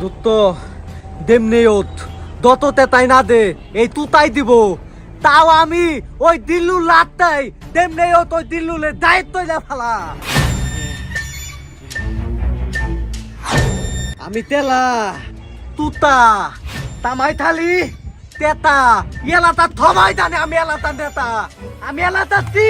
দত্ত দেমনে দততে তাই না দে এই তুতাই দিব তাও আমি ওই দিল্লু লাটটাই দেমনে ওই দিল্লুলের দায়িত্ব না ফেলা আমি তেলা তুতা তামাই থালি তেতা এলাতা থমাই জানে আমি এলাতা নেতা আমি এলাতা তি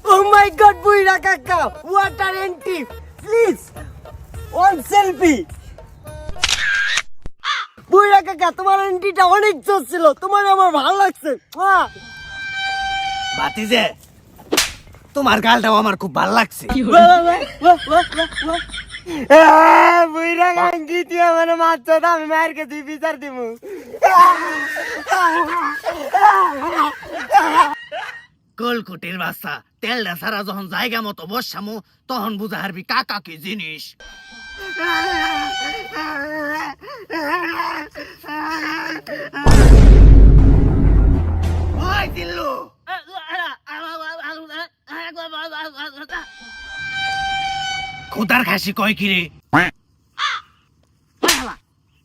Oh my God, Buira Kaka, what an entry! Please, one selfie. Buira Kaka, তোমার এন্ট্রিটা অনেক জোর ছিল, তোমার আমার ভালো লাগছে। বাতিজে, তোমার গালটাও আমার খুব ভালো লাগছে। বুইরা গাঙ্গি তুই আমার মারছো তো আমি মারকে তুই বিচার দিব কলকুটির বাচ্চা তেলটা সারা যখন জায়গা মতো বসামু তখন বুঝা হারবি কাকা কি জিনিস ওই দিল্লু খোদার খাসি কয় কি রে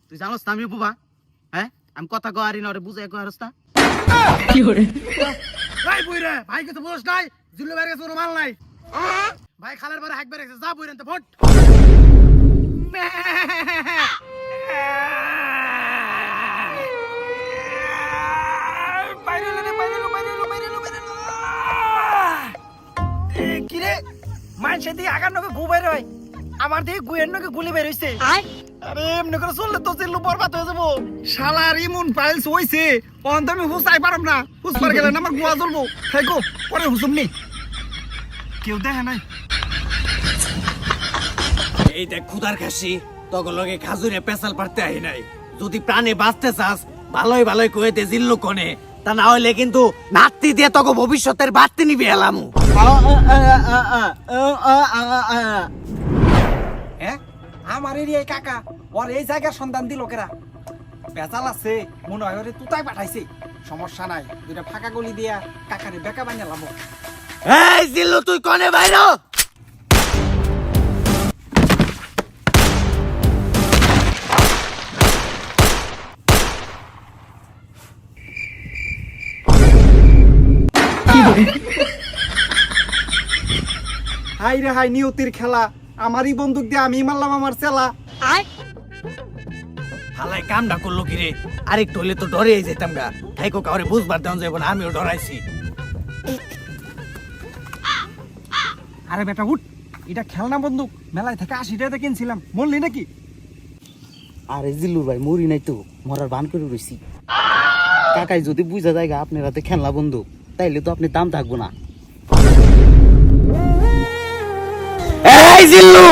তুই জানোস না আমি বুবা হ্যাঁ আমি কথা কয়ারি না রে বুঝাই কয়ারস না কি করে ভাই বইরে ভাই কিছু বলছ নাই জিল্লু বাইরে গেছে মাল নাই ভাই খালের পরে হাক বেরে গেছে যা বইরেন তো ফট কি রে মানুষের দিকে আগার নকে গু বের হয় আমার দিকে গুয়ের নকে গুলি বের হইছে আরে এমনি করে চললে তো জিল্লু বরবাদ হয়ে যাবো শালার ইমুন পাইলস হইছে অন্ত আমি হুসাই পারম না হুস পার গেলে আমার গুয়া জ্বলবো থাকো পরে হুসুম নি কেউ দেখে নাই এই দেখ খুদার খাসি তখন লগে খাজুরে পেশাল পারতে আই নাই যদি প্রাণে বাঁচতে চাস ভালোই ভালোই কয়ে দে জিল্লু কোনে তা না হইলে কিন্তু নাতি দিয়ে তোকে ভবিষ্যতের বাড়তে নিবি এলামু আমার এরিয়ায় কাকা ওর এই জায়গার সন্ধান দিল কেরা বেজাল আছে মনে হয় ওরে তুতাই পাঠাইছে সমস্যা নাই দুইটা ফাঁকা গলি দিয়া কাকারে বেকা বানালাম এই জিল্লু তুই কোনে বাইর হাই রে হাই নিয়তির খেলা আমারই বন্দুক দিয়ে আমি মারলাম আমার চেলা হালাই কামটা করলো কি রে আরেকটু হলে তো ডরে যেতাম গা খাইকো কাউরে বুঝবার দেওয়া যাবো না আমিও ডরাইছি আরে বেটা উঠ এটা খেলনা বন্দুক মেলায় থেকে 80 টাকা কিনছিলাম মরলি নাকি আরে জিল্লু ভাই মরি নাই তো মরার বান করে রইছি কাকাই যদি বুঝা যায় আপনার হাতে খেলনা বন্দুক তাইলে তো আপনি দাম থাকবো না এই জিল্লু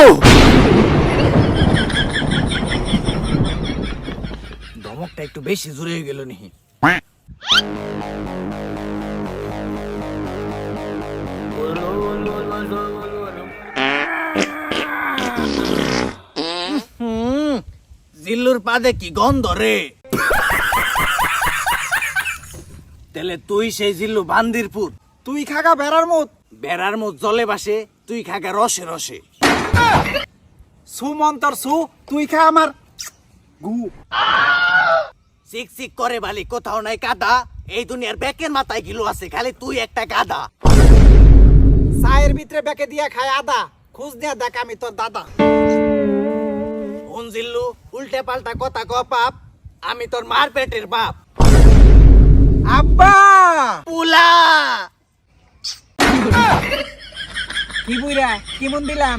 ধমকটা একটু বেশি জোরে হয়ে গেল নি জিল্লুর পাদে কি গন্ধ রে তাহলে তুই সেই জিল্লু বান্দিরপুর তুই খাগা বেড়ার মুখ জলে বাসে তুই খাগা রসে রসে সুমন্তর সু তুই খা আমার গু চিক চিক করে বালি কোথাও নাই কাদা এই দুনিয়ার ব্যাকের মাথায় গিলো আছে খালি তুই একটা গাদা চায়ের ভিতরে ব্যাকে দিয়া খায় আদা খুঁজ দিয়া দেখ আমি তোর দাদা হুন জিল্লু উল্টে পাল্টা কথা ক পাপ আমি তোর মার পেটের বাপ আব্বা পুলা কি বুইরা কি মন দিলাম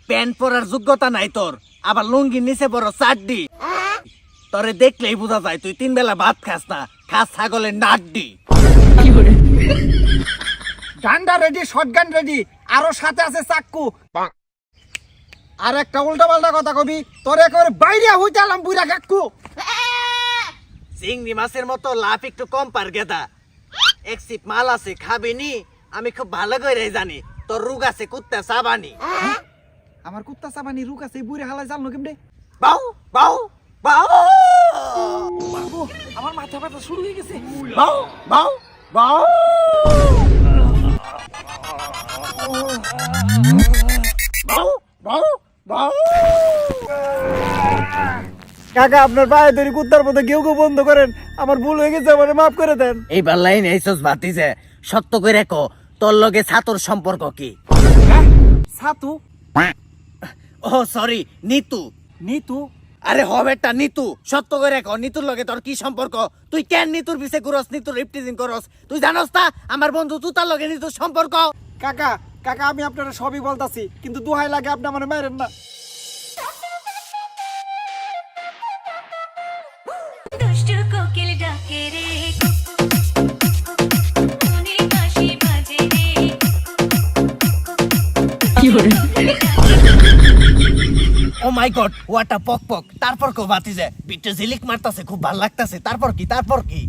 প্যান্ট পরার যোগ্যতা নাই তোর, আবার লুঙ্গির নিচে বড় চাড্ডি। তোরে দেখলেই বোঝা যায় তুই 3 বেলা ভাত খাস না, খাস ছাগলের নাড্ডি। ডান্ডা রেডি, শটগান রেডি, আরো সাথে আছে চাক্কু। আর একটা উল্টা পাল্টা কথা কবি তোর একেবারে বাইরে হইতে আলাম বুইরা কাক্কু। চিংড়ি মাছের মতো লাভ একটু কম পার গেদা। এক সিপ মাল আছে খাবি নি? আমি খুব ভালো করে জানি তোর রোগ আছে কুত্তা চাবানি। আমার কুত্তা চাবানি রুক আছে বুইরা হালাই জানো কেমনে? বাউ বাউ বাউ বাবু আমার মাথা ব্যথা শুরু হয়ে গেছে। বাউ বাউ বাউ বাউ বাউ বাউ। কাকা আপনার পায়ে ধরে কুত্তার মতো কেউ কেউ বন্ধ করেন, আমার ভুল হয়ে গেছে, আমার মাফ করে দেন। এইবার লাইন এইসস ভাতিজে, সত্য করে কো তোর লগে ছাতুর সম্পর্ক কি? ছাতু? ও সরি, নিতু। নিতু? আরে হবেটা নিতু, সত্য করে কো নিতুর লগে তোর কি সম্পর্ক? তুই কেন নিতুর পিছে ঘুরস, নিতুর রিপটিজিং করস? তুই জানোস না আমার বন্ধু তুতার লগে নিতুর সম্পর্ক? কাকা কাকা আমি আপনারা সবই বলতাছি, কিন্তু দোহাই লাগে আপনি আমার মারেন না। দুষ্টু কোকিল ডাকে রে মনে বাঁশি বাজে রে ও মাই গড, হোয়াট আ পক পক। তারপর কো ভাতিজে, বিট্টু ঝিলিক মারতাছে, খুব ভালো লাগতাছে। তারপর কি? তারপর কি?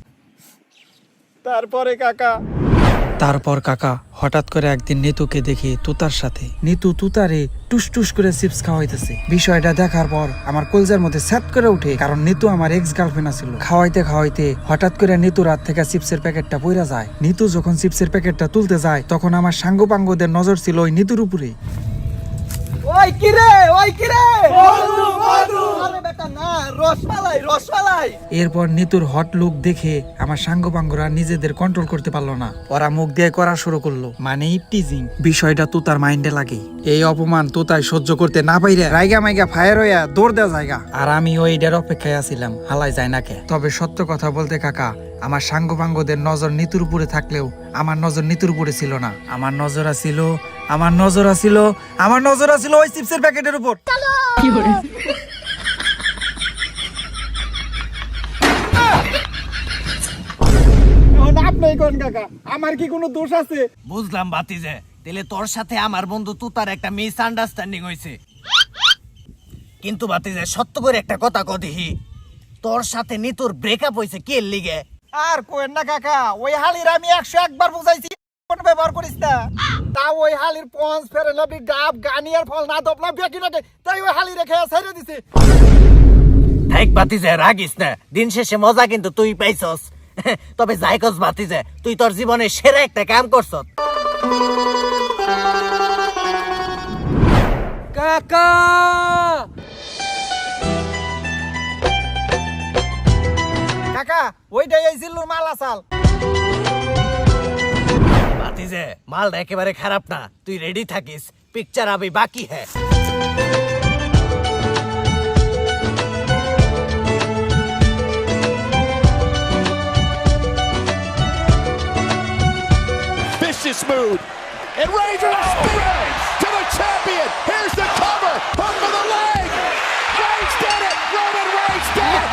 তারপরে কাকা তারপর কাকা হঠাৎ করে একদিন নিতুকে দেখি তুতার সাথে। নিতু তুতারে টুস টুস করে চিপস খাওয়াইতেছে। বিষয়টা দেখার পর আমার কলজার মধ্যে স্যাট করে উঠে, কারণ নিতু আমার এক্স গার্লফ্রেন্ড ছিল। খাওয়াইতে খাওয়াইতে হঠাৎ করে নিতুর হাত থেকে চিপসের প্যাকেটটা পইরা যায়। নিতু যখন চিপসের প্যাকেটটা তুলতে যায় তখন আমার সাঙ্গপাঙ্গদের নজর ছিল ওই নিতুর উপরে। ওই কিরে ওই কিরে বন্ধু বন্ধু আরে বেটা না, রসমালাই রসমালাই। এরপর নিতুর হট লুক দেখে আমার সাঙ্গপাঙ্গরা নিজেদের কন্ট্রোল করতে পারলো না, ওরা মুখ দিয়ে করা শুরু করলো, মানে টিজিং। বিষয়টা তুতার মাইন্ডে লাগে। এই অপমান তুতাই সহ্য করতে না পাইরে রাইগা মাইগা ফায়ার হইয়া দৌড় দেওয়া জায়গা। আর আমি ওইটার অপেক্ষায় আছিলাম হালাই যায় না কে। তবে সত্য কথা বলতে কাকা, আমার সাঙ্গপাঙ্গদের নজর নিতুর উপরে থাকলেও আমার নজর নিতুর উপরে ছিল না। আমার নজর ছিল ওই চিপসের প্যাকেটের উপর। আপনি কোন কাকা, আমার কি কোনো দোষ আছে? বুঝলাম ভাতিজে, তাহলে তোর সাথে আমার বন্ধু তুতার একটা মিস আন্ডারস্ট্যান্ডিং হয়েছে। কিন্তু ভাতিজে সত্য করে একটা কথা কদিহি, তোর সাথে নিতুর ব্রেকআপ হয়েছে কে লিগে? আর কোয়েন না কাকা, ওই হালির আমি 101 বার বুঝাইছি কোন ব্যবহার করিস না। তা ওই হালির পঞ্চ ফেরে নবি ডাব গানিয়ার ফল না দপলা বেকি না, তাই ওই হালি রেখে ছেড়ে দিছে। থাক ভাতিজে, রাগিস না, দিন শেষে মজা কিন্তু তুই পাইছস। তবে যাই কস ভাতিজে, তুই তোর জীবনে সেরা একটা কাম করছস। কাকা কাকা ওইটাই এই জিল্লুর মাল আসাল। ভাতিজে মালটা একেবারে খারাপ না, তুই রেডি থাকিস, পিকচার আবি বাকি হ্যাঁ। Vicious move. And Ranger Reigns to the champion. Here's the cover. Hook of the leg. Reigns did it. Roman Reigns did it.